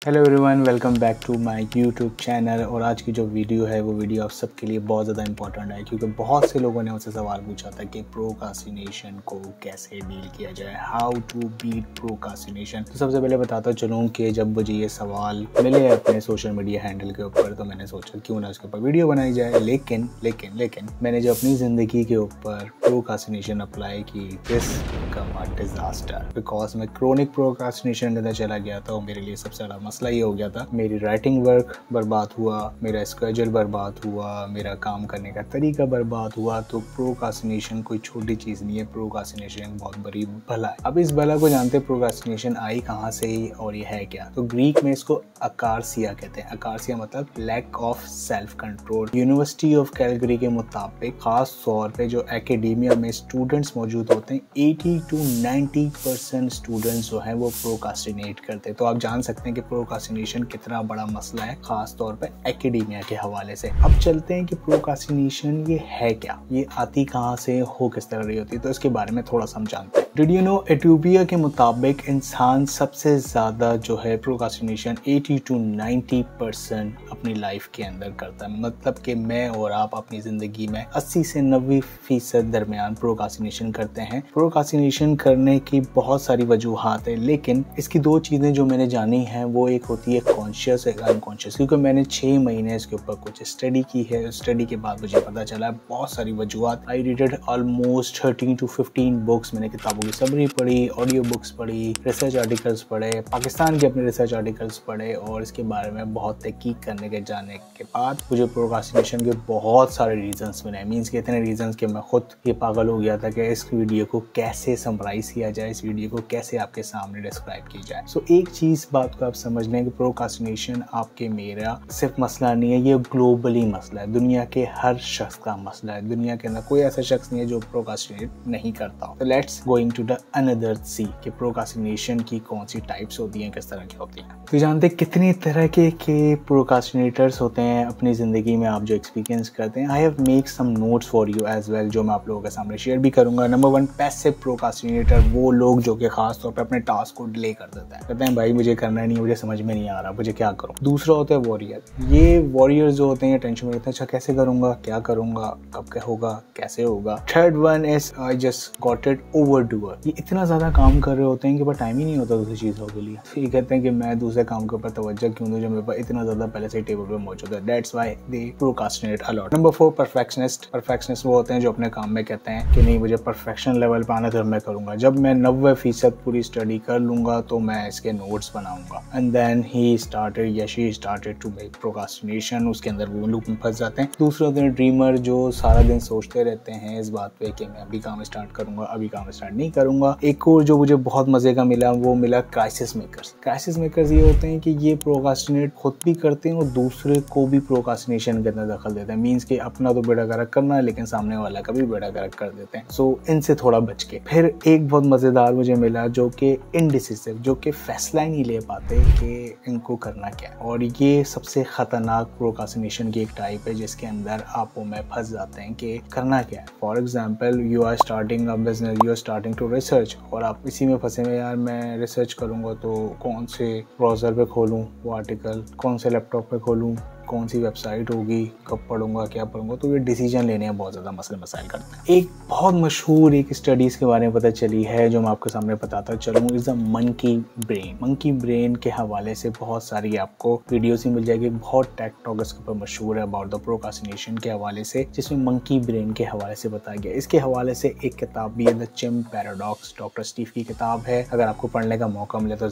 Hello everyone, welcome back to my YouTube channel. और आज की जो वीडियो है वो वीडियो आप सबके लिए बहुत ज़्यादा इंपॉर्टेंट है, क्योंकि बहुत से लोगों ने मुझसे सवाल पूछा था कि प्रोक्रास्टिनेशन को कैसे डील किया जाए, हाउ टू बीट प्रोक्रास्टिनेशन। तो सबसे पहले बताता चलूँ कि जब मुझे ये सवाल मिले अपने सोशल मीडिया हैंडल के ऊपर तो मैंने सोचा क्यों ना उसके ऊपर वीडियो बनाई जाए। लेकिन मैंने जो अपनी ज़िंदगी के ऊपर प्रोक्रास्टिनेशन अप्लाई की, this become a disaster, because मैं क्रोनिक प्रोक्रास्टिनेशन के अंदर चला गया था और मेरे लिए सबसे बड़ा मसला ये हो गया था, मेरी राइटिंग वर्क बर्बाद हुआ, मेरा स्केड्यूल बर्बाद हुआ, मेरा काम करने का तरीका बर्बाद हुआ। तो प्रोक्रास्टिनेशन कोई छोटी चीज़ नहीं है, प्रोक्रास्टिनेशन बहुत बड़ी बला है। अब इस बला को जानते हैं प्रोक्रास्टिनेशन आई कहाँ से ही और ये है क्या। तो ग्रीक में इसको अकारसिया कहते हैं। अकारसिया मतलब lack of self control. University of Calgary के मुताबिक खास तौर पे जो एकेडेमिया में स्टूडेंट्स मौजूद होते हैं, 80 to 90% स्टूडेंट्स जो है वो प्रोक्रास्टिनेट करते हैं। तो आप जान सकते हैं कि प्रोक्रास्टिनेशन कितना बड़ा मसला है, खास तौर पे एकेडेमिया के हवाले से। अब चलते हैं कि प्रोक्रास्टिनेशन ये है क्या, ये आती कहाँ से, हो किस तरह रही होती है, तो इसके बारे में थोड़ा सा हम जानते हैं। डिड यू नो, एटोपिया के मुताबिक इंसान सबसे ज्यादा जो है प्रोक्रास्टिनेशन 80 to 90% अपनी लाइफ के अंदर करता है। मतलब कि मैं और आप अपनी जिंदगी में 80 से 90% दरमियान प्रोक्रास्टिनेशन करते हैं। प्रोक्रास्टिनेशन करने की बहुत सारी वजूहात है, लेकिन इसकी दो चीजें जो मैंने जानी है वो एक होती है कॉन्शियस, एक अनकॉन्शियस। क्योंकि मैंने 6 महीने इसके ऊपर कुछ स्टडी की है। स्टडी के बाद मुझे पता चला बहुत सारी वजूहात। आई रीडेड ऑलमोस्ट 13 to 15 बुक्स। मैंने किताबों की समरी पढ़ी, ऑडियो बुक्स पढ़ी, रिसर्च आर्टिकल्स पढ़े, पाकिस्तान के अपने रिसर्च आर्टिकल्स पढ़े, और इसके बारे में बहुत तहकीक करने के जाने के बाद मुझे प्रोक्रास्टिनेशन के बहुत सारे रीजंस मिले। मीन्स के इतने रीजंस कि मैं खुद ये पागल हो गया था कि इस वीडियो को कैसे समराइज किया जाए, इस वीडियो को कैसे आपके सामने डिस्क्राइब की जाए। सो एक चीज बात को आप समझ लें कि प्रोक्रास्टिनेशन आपके मेरा सिर्फ मसला नहीं है, ये ग्लोबली मसला है, दुनिया के हर शख्स का मसला है। दुनिया के अंदर कोई ऐसा शख्स नहीं है जो प्रोक्रास्टिनेट नहीं करता। तो let's going to the another see कि प्रोक्रास्टिनेशन की कौन सी टाइप्स होती हैं, किस तरह की होती हैं। तो जानते कितनी तरह के प्रोक्रास्टिनेटर्स होते हैं अपनी जिंदगी में, आप जो एक्सपीरियंस करते हैं। I have make some notes for you as well, जो मैं आप लोगों के सामने शेयर भी करूंगा। नंबर 1, पैसिव प्रोक्रास्टिनेटर, वो लोग जो कि खास तौर पे अपने टास्क को डिले कर देते हैं, कहते हैं भाई मुझे करना नहीं, मुझे समझ में नहीं आ रहा, मुझे क्या करूं। दूसरा होता है वॉरियर। ये वॉरियर्स जो होते हैं टेंशन में रहते हैं, अच्छा कैसे करूंगा, क्या करूंगा, कब क्या होगा, कैसे होगा। Third one is I just got it overdoer. ये इतना ज्यादा काम कर रहे होते हैं कि बस टाइम ही नहीं होता दूसरी चीजों के लिए। ये कहते हैं कि मैं दूसरे काम के ऊपर तवज्जो क्यों दूं जो मेरे पास इतना ज्यादा पहले से टेबल पे मौजूद है। That's why they procrastinate a lot. Number 4, perfectionist. Perfectionist वो होते हैं जो अपने काम में कहते हैं कि नहीं, मुझे परफेक्शन लेवल पे आना तो मैं करूंगा, जब मैं 90% पूरी स्टडी कर लूंगा तो मैं इसके नोट्स बनाऊंगा। एंड देन ही स्टार्टेड या she started to make procrastination. उसके अंदर वो लूप में फंस जाते हैं। दूसरा होते हैं ड्रीमर, जो सारा दिन सोचते रहते हैं इस बात पे कि मैं अभी काम स्टार्ट करूंगा, अभी काम स्टार्ट नहीं करूंगा। एक और जो मुझे बहुत मजे का मिला वो मिला क्राइसिस मेकर्स। क्राइसिस मेकर्स ये होते हैं कि ये प्रोक्रास्टिनेट खुद भी करते हैं और दूसरे को भी प्रोक्रास्टिनेशन के अंदर दखल देते हैं। मीन्स कि अपना तो बेड़ा गर्क करना है लेकिन सामने वाला का भी बेड़ा गर्क कर देते हैं। सो इनसे थोड़ा बच के। फिर एक बहुत मजेदार मुझे मिला जो कि इनडिसिसिव, जो कि फैसला ही नहीं ले पाते कि इनको करना क्या है। और ये सबसे खतरनाक प्रोक्रास्टिनेशन की एक टाइप है जिसके अंदर आप वो में फंस जाते हैं कि करना क्या है। For example, you are starting a business, you are starting to research, और आप इसी में फंसे हुए, यार मैं रिसर्च करूंगा तो कौन से ब्राउजर पे खोलूं वो आर्टिकल, कौन से लैपटॉप पे खोलूं, कौन सी वेबसाइट होगी, कब पढ़ूंगा, क्या पढ़ूंगा। तो ये डिसीजन लेने में बहुत ज़्यादा मसले मसाइल करते हैं। एक बहुत मशहूर एक स्टडीज़ के बारे में पता चली है जो मैं आपके सामने बताता चलूँ, is a monkey brain. Monkey brain के हवाले से बहुत सारी आपको वीडियोस ही मिल जाएगी। बहुत टेक टॉक इसके ऊपर मशहूर है अबाउट द प्रोक्रास्टिनेशन के हवाले से, जिसमें मंकी ब्रेन के हवाले से बताया गया। इसके हवाले से एक किताब भी है, the chimp paradox, doctor Steve की किताब है। अगर आपको पढ़ने का मौका मिले तो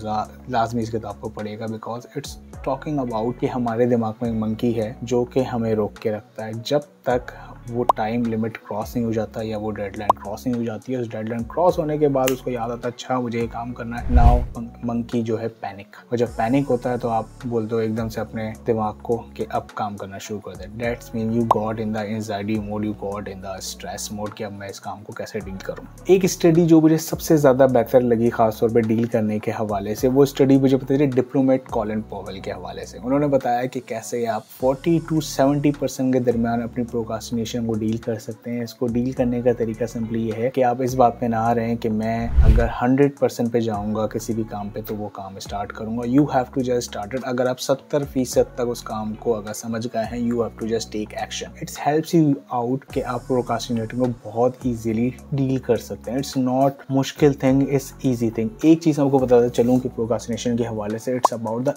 लाजमी इस किताब को पढ़िएगा, बिकॉज इट्स टॉकिंग अबाउट कि हमारे दिमाग में मंकी है जो कि हमें रोक के रखता है जब तक वो टाइम लिमिट क्रॉस नहीं हो जाता या वो डेडलाइन क्रॉस नहीं हो जाती है। उस डेडलाइन क्रॉस होने के बाद उसको याद आता है अच्छा मुझे ये काम करना है। नाउ मंकी जो है पैनिक, और जब पैनिक होता है तो आप बोलते हो एकदम से अपने दिमाग को कि अब काम करना शुरू कर दे। That's mean you got in the anxiety mode, you got in the stress mode कि अब मैं इस काम को कैसे डील करूँ। एक स्टडी जो मुझे सबसे ज्यादा बेहतर लगी खासतौर पर डील करने के हवाले से, वो स्टडी मुझे पता चली डिप्लोमेट कॉलिन पॉवेल के हवाले से। उन्होंने बताया कि कैसे आप 40 to 70% के दरमियान अपनी प्रोक्रास्टिनेशन प्रोक्रास्टिनेशन को डील कर सकते हैं। इसको डील करने का तरीका सिंपली ये है कि आप इस बात पे ना आ रहे हैं कि मैं अगर 100% पे जाऊंगा किसी भी काम पे तो वो काम स्टार्ट करूंगा। You have to just start it. अगर आप 70% तक उस काम को अगर समझ गए हैं, you have to just take action. It's helps you out कि आप प्रोक्रास्टिनेटिंग को बहुत ईजिली डील कर सकते हैं। इट्स नॉट मुश्किल थिंग, इट्स ईजी थिंग। एक चीज आपको बताता चलूं कि प्रोक्रास्टिनेशन के हवाले से इट्स अबाउट द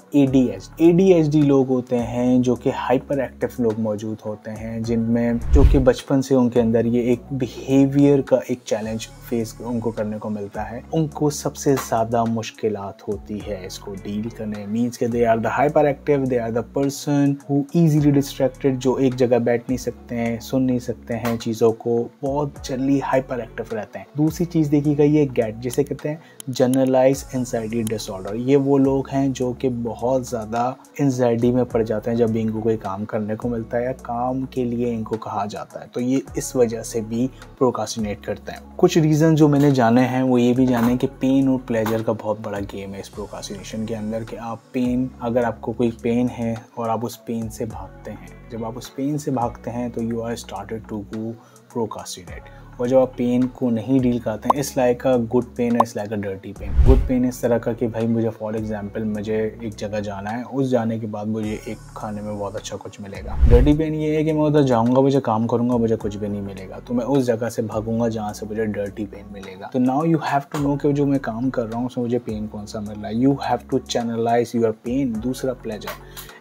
ADHD लोग होते हैं जो कि हाइपर एक्टिव लोग मौजूद होते हैं, जिनमें जो कि बचपन से उनके अंदर ये एक बिहेवियर का एक चैलेंज फेस उनको करने को मिलता है। उनको सबसे ज्यादा मुश्किलात होती है इसको डील करने। मीन्स के they are the hyper active, they are the person who easily distracted, जो एक जगह बैठ नहीं सकते हैं, सुन नहीं सकते हैं चीजों को, बहुत जल्दी हाइपर एक्टिव रहते हैं। दूसरी चीज देखी गई है GAD, जिसे कहते हैं जनरलाइज एंजाइटी डिसऑर्डर। ये वो लोग हैं जो कि बहुत ज्यादा एंजाइटी में पड़ जाते हैं जब भी इनको कोई काम करने को मिलता है या काम के लिए इनको कहा जाता है, तो ये इस वजह से भी प्रोक्रास्टिनेट करते हैं। कुछ रीजन जो मैंने जाने हैं वो ये भी जाने कि पेन और प्लेजर का बहुत बड़ा गेम है इस प्रोक्रास्टिनेशन के अंदर, कि आप पेन, अगर आपको कोई पेन है और आप उस पेन से भागते हैं, जब आप उस पेन से भागते हैं तो you are started to go procrastinate. और जब आप पेन को नहीं डील करते हैं, it's like a good pain, it's like a dirty pain. Good pain इस तरह का कि भाई मुझे फॉर एग्जांपल मुझे एक जगह जाना है, उस जाने के बाद मुझे एक खाने में बहुत अच्छा कुछ मिलेगा। डर्टी पेन ये है कि मैं उधर जाऊंगा, मुझे काम करूंगा, मुझे कुछ भी नहीं मिलेगा, तो मैं उस जगह से भागूंगा जहाँ से मुझे डर्टी पेन मिलेगा। तो now you have to know कि जो मैं काम कर रहा हूँ उसमें मुझे पेन कौन सा मिल रहा है। You have to channelise your pain. दूसरा प्लेजर,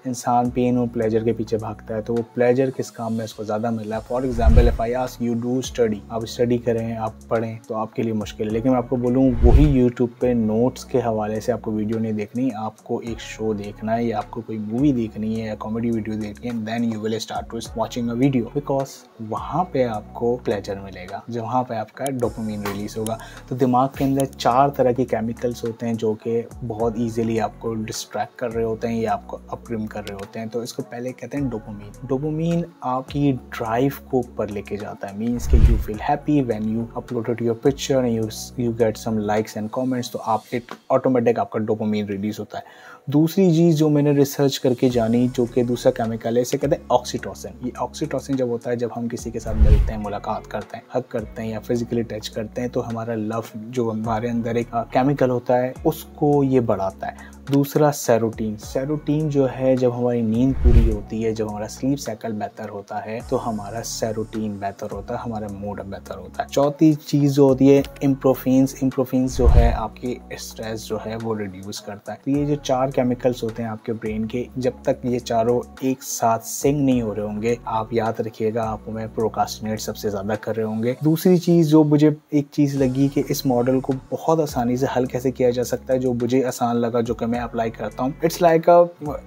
इंसान पेन और प्लेजर के पीछे भागता है, तो वो प्लेजर किस काम में उसको ज्यादा मिल रहा है। For example if I ask you do study, आप स्टडी करें, आप पढ़ें, तो आपके लिए मुश्किल है। लेकिन मैं आपको बोलूँ वही यूट्यूब पे नोट्स के हवाले से आपको वीडियो नहीं देखनी, आपको एक शो देखना है या आपको कोई मूवी देखनी है या कॉमेडी वीडियो देखनी है, then you will start to watching a video, because वहाँ पे आपको प्लेजर मिलेगा, जो वहाँ पे आपका डोपामिन रिलीज होगा। तो दिमाग के अंदर 4 तरह के केमिकल्स होते हैं जो कि बहुत ईजिली आपको डिस्ट्रैक्ट कर रहे होते हैं या आपको अपग्रेड कर रहे होते हैं। तो इसको पहले कहते हैं डोपामिन। डोपामिन आपकी ड्राइव को ऊपर लेके जाता है। मींस कि you feel happy when you uploaded your picture and you get some likes and comments, तो आप इट ऑटोमेटिक आपका डोपामिन रिलीज होता है। दूसरी चीज जो मैंने रिसर्च करके जानी, जो कि दूसरा केमिकल है, इसे कहते हैं ऑक्सीटोसिन। ये ऑक्सीटोसिन जब होता है, जब हम किसी के साथ मिलते हैं, मुलाकात करते हैं, हग करते हैं या फिजिकली टच करते हैं, तो हमारा लव जो हमारे अंदर एक केमिकल होता है उसको ये बढ़ाता है। दूसरा सेरोटीन। सेरोटीन जो है, जब हमारी नींद पूरी होती है, जब हमारा स्लीप साइकिल बेहतर होता है, तो हमारा सेरोटीन बेहतर होता है, हमारा मूड बेहतर होता है। चौथी चीज जो होती है इम्प्रोफिन्स। इम्प्रोफिन्स जो है आपकी स्ट्रेस जो है वो रिड्यूस करता है। तो ये जो 4 केमिकल्स होते हैं आपके ब्रेन के, जब तक ये चारों एक साथ सिंक नहीं हो रहे होंगे, आप याद रखिएगा आप में प्रोक्रास्टिनेट सबसे ज्यादा कर रहे होंगे। दूसरी चीज जो मुझे एक चीज लगी कि इस मॉडल को बहुत आसानी से हल कैसे किया जा सकता है, जो मुझे आसान लगा, जो कि मैं अप्लाई करता हूँ।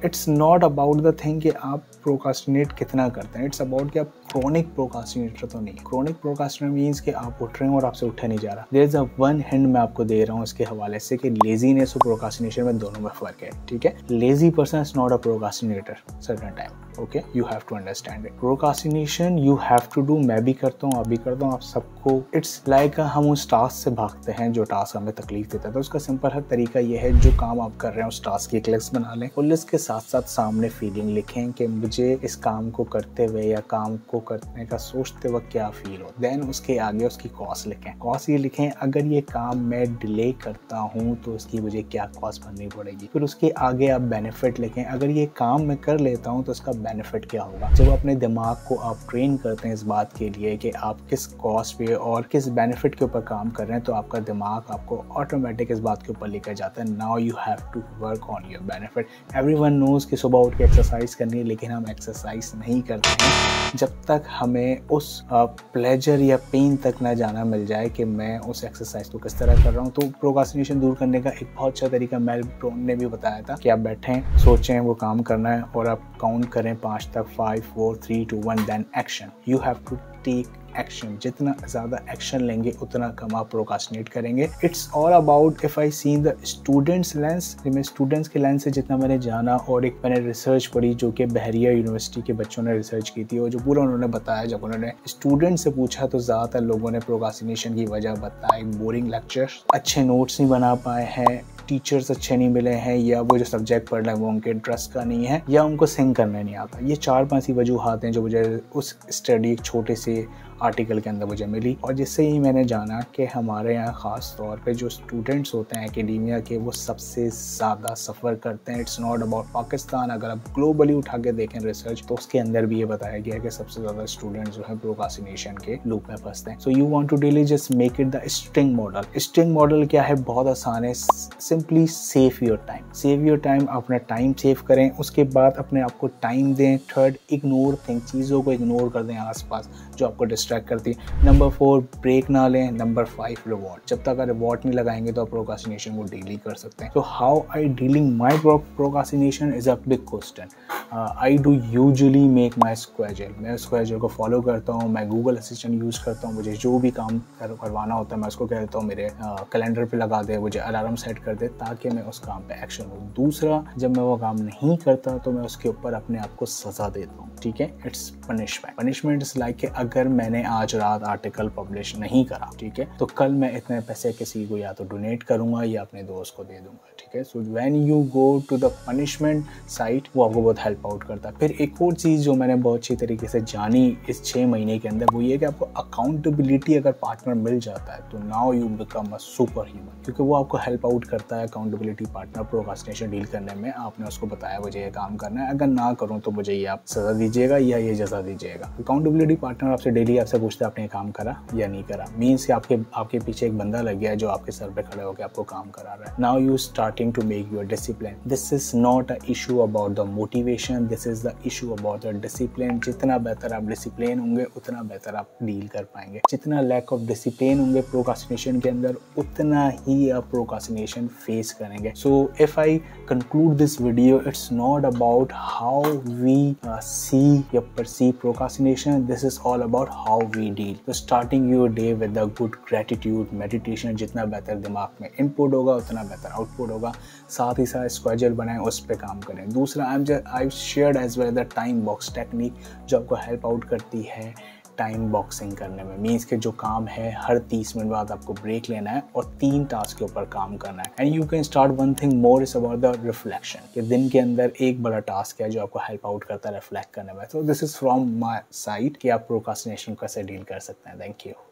It's not about the thing कि आप प्रोक्रास्टिनेट कितना करते हैं, इट्स अबाउट कि आप क्रोनिक प्रोक्रास्टिनेटर तो नहीं। क्रोनिक प्रोक्रास्टिनेटर मींस कि आप उठ रहे हैं और आपसे उठा नहीं जा रहा। There is a one hint मैं आपको दे रहा हूँ इसके हवाले से कि लेजीनेस और प्रोक्रास्टिनेशन में दोनों में फर्क है, ठीक है। Lazy person is not a procrastinator certain time, okay, you have to understand it. Procrastination you have to do, मैं भी करता हूँ, आप भी करता हूँ, आप सबको। इट्स लाइक हम उस टास्क से भागते हैं जो टास्क हमें तकलीफ देता है। तो उसका सिंपल हर तरीका ये है, जो काम आप कर रहे हैं उस टास्क की एक लिस्ट बना लें और लिस्ट के साथ साथ सामने फीलिंग लिखें कि मुझे इस काम को करते हुए या काम को करने का सोचते वक्त क्या फील हो। देन उसके आगे उसकी कॉस्ट लिखें। कॉस्ट ये लिखें, अगर ये काम मैं डिले करता हूँ तो उसकी मुझे क्या कॉस्ट भरनी पड़ेगी। फिर उसके आगे आप बेनिफिट लिखें, अगर ये काम मैं कर लेता हूँ तो उसका बेनिफिट क्या होगा। जब अपने दिमाग को आप ट्रेन करते हैं इस बात के लिए कि आप किस कॉस्ट पे और किस बेनिफिट के ऊपर काम कर रहे हैं, तो आपका दिमाग आपको ऑटोमेटिक इस बात के ऊपर लेकर जाता है। Now you have to work on your benefit. Everyone knows कि सुबह उठ के एक्सरसाइज करनी है, लेकिन हम एक्सरसाइज नहीं करते हैं जब तक हमें उस प्लेजर या पेन तक ना जाना मिल जाए कि मैं उस एक्सरसाइज को किस तरह कर रहा हूँ। तो प्रोक्रास्टिनेशन दूर करने का एक बहुत अच्छा तरीका मेल ब्रोन ने भी बताया था कि आप बैठें, सोचें वो काम करना है और आप काउंट करें 5 तक, 5 4 3 2 1, then action. You have to take action. जितना ज्यादा एक्शन लेंगे उतना कम आप प्रोक्रास्टिनेट करेंगे। It's all about if I see the students lens, मैं स्टूडेंट्स के लेंस से जितना मैंने जाना, और एक मैंने रिसर्च पढ़ी जो कि बहरिया यूनिवर्सिटी के बच्चों ने रिसर्च की थी, और जो पूरा उन्होंने बताया, जब उन्होंने स्टूडेंट से पूछा तो ज्यादातर लोगों ने प्रोक्रास्टिनेशन की वजह बताई बोरिंग लेक्चर्स, अच्छे नोट्स नहीं बना पाए हैं, टीचर्स अच्छे नहीं मिले हैं, या वो जो सब्जेक्ट पढ़ रहे हैं वो उनके इंटरेस्ट का नहीं है, या उनको सिंग करने नहीं आता। ये 4-5 ही वजूहात हैं जो मुझे उस स्टडी एक छोटे से आर्टिकल के अंदर मुझे मिली, और जिससे ही मैंने जाना कि हमारे यहाँ ख़ास तौर पे जो स्टूडेंट्स होते हैं एकेडेमिया के, वो सबसे ज़्यादा सफ़र करते हैं। इट्स नॉट अबाउट पाकिस्तान, अगर आप ग्लोबली उठा के देखें रिसर्च तो उसके अंदर भी ये बताया गया है कि सबसे ज़्यादा स्टूडेंट्स जो है प्रोक्रास्टिनेशन के लूप में फंसते हैं। So you want to daily just make it the string model. String model क्या है? बहुत आसान है। Simply save your time. Save your time, अपना टाइम सेव करें, उसके बाद अपने आप को टाइम दें। थर्ड, इग्नोर थिंग, चीज़ों को इग्नोर कर दें आसपास जो आपको डिस्ट्रैक्ट करती है। नंबर 4, ब्रेक ना लें। Number 5, reward. जब तक रिवॉर्ड नहीं लगाएंगे तो आप प्रोक्रास्टिनेशन को डेली कर सकते हैं। तो how I dealing my procrastination is a big question. I do usually make my schedule. मैं स्केड्यूल को फॉलो करता हूँ, मैं गूगल असिस्टेंट यूज़ करता हूँ। मुझे जो भी काम करवाना होता है मैं उसको कह देता हूँ मेरे कैलेंडर पे लगा दे, मुझे अलार्म सेट कर दे ताकि मैं उस काम पे एक्शन लूँ। दूसरा, जब मैं वो काम नहीं करता तो मैं उसके ऊपर अपने आप को सज़ा देता हूँ, ठीक है। It's punishment. Punishment is like अगर मैंने आज रात आर्टिकल पब्लिश नहीं करा, ठीक है, तो कल मैं इतने पैसे किसी को या तो डोनेट करूंगा या अपने दोस्त को दे दूंगा, ठीक है। So when you go to the punishment site, वो आपको बहुत हेल्प आउट करता है। फिर एक और चीज़ जो मैंने बहुत अच्छी तरीके से जानी इस 6 महीने के अंदर, वो ये कि आपको अकाउंटेबिलिटी अगर पार्टनर मिल जाता है तो now you become a super human, क्योंकि वो आपको हेल्प आउट करता है। अकाउंटेबिलिटी पार्टनर प्रोक्रास्टिनेशन डील करने में आपने उसको बताया मुझे ये काम करना है, अगर ना करूँ तो मुझे ये आप सज़ा दीजिएगा या ये जज़ा दीजिएगा। अकाउंटेबिलिटी पार्टनर आपसे डेली आपसे पूछता है आपने काम करा या नहीं करा। मीन्स कि आपके पीछे एक बंदा लग गया है जो आपके सर पे खड़े होकर आपको काम करा रहा है। Now you starting to make your discipline. This is not a issue about the motivation, this is the issue about the discipline. जितना बेहतर आप डिसिप्लिन होंगे उतना बेहतर आप डील कर पाएंगे। जितना लैक ऑफ डिसिप्लिन होंगे प्रोक्रास्टिनेशन के अंदर, उतना ही आप प्रोक्रास्टिनेशन फेस करेंगे। So if I conclude this video, it's not about how we see या perceive procrastination, this is all about how we deal. So starting your day with a good gratitude meditation, जितना बेहतर दिमाग में input होगा उतना बेहतर output होगा। साथ ही साथ स्केड्यूल बनाएं, उस पर काम करें। दूसरा, I shared as well the time box technique जो आपको हेल्प आउट करती है टाइम बॉक्सिंग करने में। मीन्स के जो काम है हर 30 मिनट बाद आपको ब्रेक लेना है और 3 टास्क के ऊपर काम करना है। And you can start one thing more is about the reflection, कि दिन के अंदर एक बड़ा टास्क है जो आपको हेल्प आउट करता है रिफ्लेक्ट करने में। तो this is from my side कि आप प्रोक्रास्टिनेशन कैसे डील कर सकते हैं। Thank you.